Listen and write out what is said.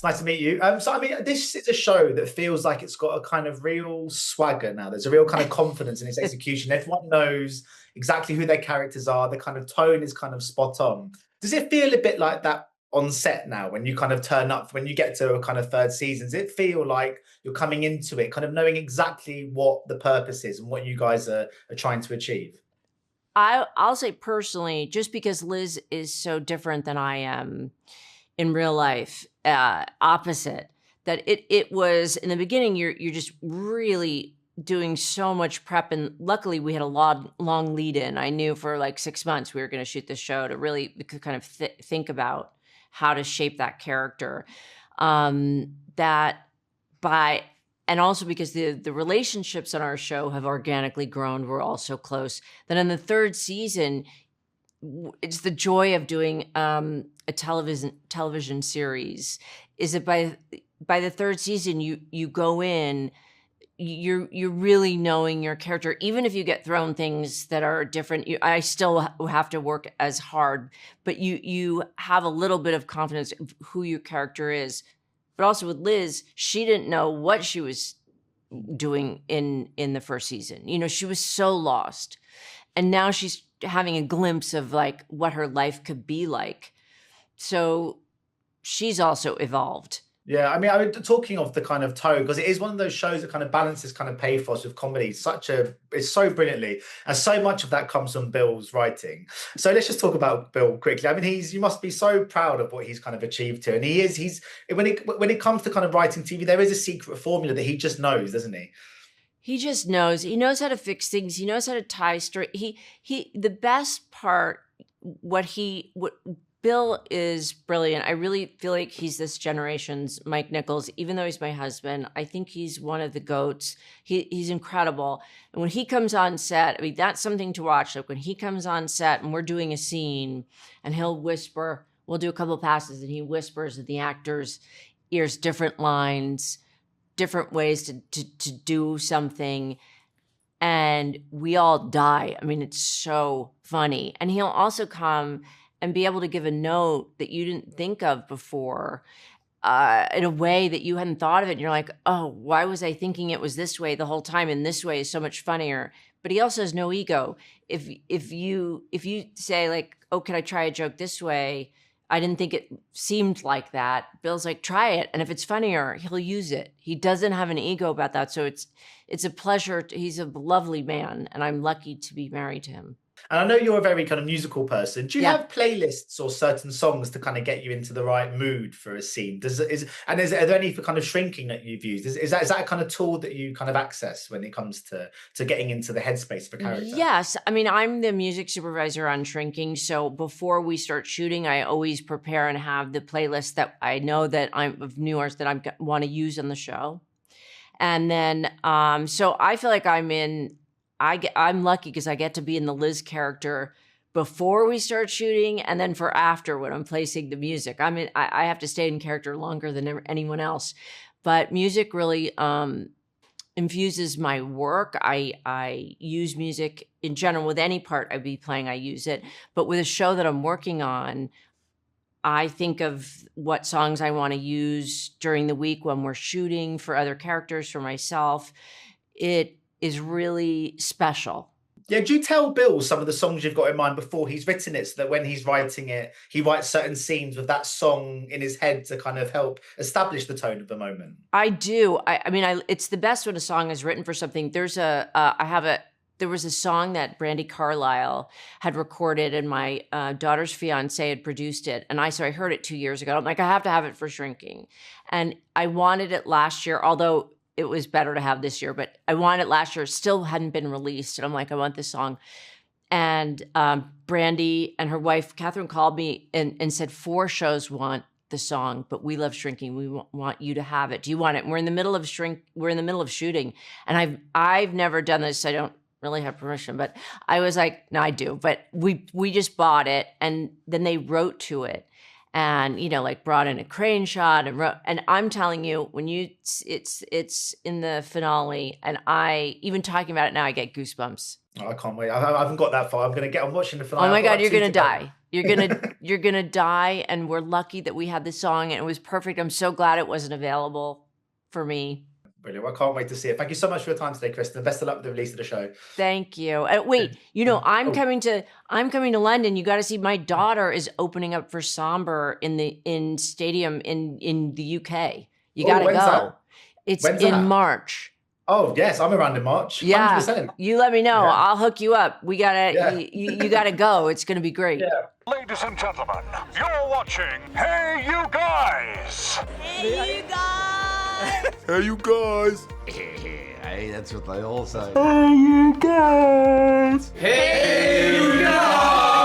It's nice to meet you. So, I mean, this is a show that feels like it's got a kind of real swagger now. There's a real kind of confidence in its execution. Everyone knows exactly who their characters are. The kind of tone is kind of spot on. Does it feel a bit like that on set now when you kind of turn up, when you get to a kind of third season? Does it feel like you're coming into it, kind of knowing exactly what the purpose is and what you guys are trying to achieve? I'll say personally, just because Liz is so different than I am in real life, opposite, that it was in the beginning, you're just really doing so much prep. And luckily we had a long lead in. I knew for like 6 months we were going to shoot the show to really kind of think about how to shape that character. That by And also because the relationships on our show have organically grown. We're all so close. Then in the third season, it's the joy of doing a television series. Is that by the third season, you go in, you're really knowing your character. Even if you get thrown things that are different, I still have to work as hard, but you have a little bit of confidence of who your character is. But also with Liz, she didn't know what she was doing in the first season. You know, she was so lost. And now she's having a glimpse of like what her life could be like. So she's also evolved. Yeah, I mean, talking of the kind of tone, because it is one of those shows that kind of balances kind of pathos with comedy. It's so brilliantly, and so much of that comes from Bill's writing. So let's just talk about Bill quickly. I mean, you must be so proud of what he's kind of achieved here, and he's when it comes to kind of writing TV, there is a secret formula that he just knows, doesn't he? He just knows. He knows how to fix things. He knows how to tie story. The best part, what Bill is brilliant. I really feel like he's this generation's Mike Nichols, even though he's my husband. I think he's one of the GOATs. He's incredible. And when he comes on set, I mean, that's something to watch. Like when he comes on set and we're doing a scene and he'll whisper, we'll do a couple of passes and he whispers in the actor's ears different lines, different ways to do something. And we all die. I mean, it's so funny. And he'll also come and be able to give a note that you didn't think of before in a way that you hadn't thought of it. And you're like, oh, why was I thinking it was this way the whole time? And this way is so much funnier. But he also has no ego. If you say like, oh, can I try a joke this way? I didn't think it seemed like that. Bill's like, try it. And if it's funnier, he'll use it. He doesn't have an ego about that. So it's a pleasure. He's a lovely man. And I'm lucky to be married to him. And I know you're a very kind of musical person. Do you Yeah. have playlists or certain songs to kind of get you into the right mood for a scene? Are there any for kind of shrinking that you've used? Is that a kind of tool that you kind of access when it comes to getting into the headspace of a character? Yes. I mean, I'm the music supervisor on Shrinking. So before we start shooting, I always prepare and have the playlist that I know that I'm of new artists that I want to use on the show. And then, so I feel like I'm lucky because I get to be in the Liz character before we start shooting, and then for after when I'm placing the music. I have to stay in character longer than anyone else, but music really infuses my work. I use music in general with any part I'd be playing. I use it, but with a show that I'm working on, I think of what songs I want to use during the week when we're shooting for other characters, for myself. It is really special. Yeah, do you tell Bill some of the songs you've got in mind before he's written it, so that when he's writing it, he writes certain scenes with that song in his head to kind of help establish the tone of the moment? I do. It's the best when a song is written for something. There was a song that Brandi Carlile had recorded, and my daughter's fiance had produced it. And I heard it 2 years ago. I'm like, I have to have it for Shrinking. And I wanted it last year, although it was better to have this year, but I wanted it last year. It still hadn't been released. And I'm like, I want this song. And Brandi and her wife, Catherine, called me and said 4 shows want the song, but we love Shrinking. We want you to have it. Do you want it? And we're in the middle of shooting. And I've never done this. I don't really have permission, but I was like, no, I do. But we just bought it, and then they wrote to it. And, like brought in a crane shot and wrote, and I'm telling you, when it's in the finale, and even talking about it now, I get goosebumps. Oh, I can't wait. I haven't got that far. I'm watching the finale. Oh my God, you're going to die. You're gonna die, and we're lucky that we had this song and it was perfect. I'm so glad it wasn't available for me. Brilliant. Well, I can't wait to see it. Thank you so much for your time today, Christa. Best of luck with the release of the show. Thank you. Wait, I'm coming to London. You got to see, my daughter is opening up for Somber in Stadium in the UK. You got to go. That? It's when's in that? March. Oh yes, I'm around in March. Yeah, 100%. you let me know. Yeah. I'll hook you up. We gotta, you gotta go. It's gonna be great. Yeah. Ladies and gentlemen, you're watching Hey You Guys! Hey, you guys! Hey, you guys! Hey, that's what they all say. Hey, you guys! Hey, you guys!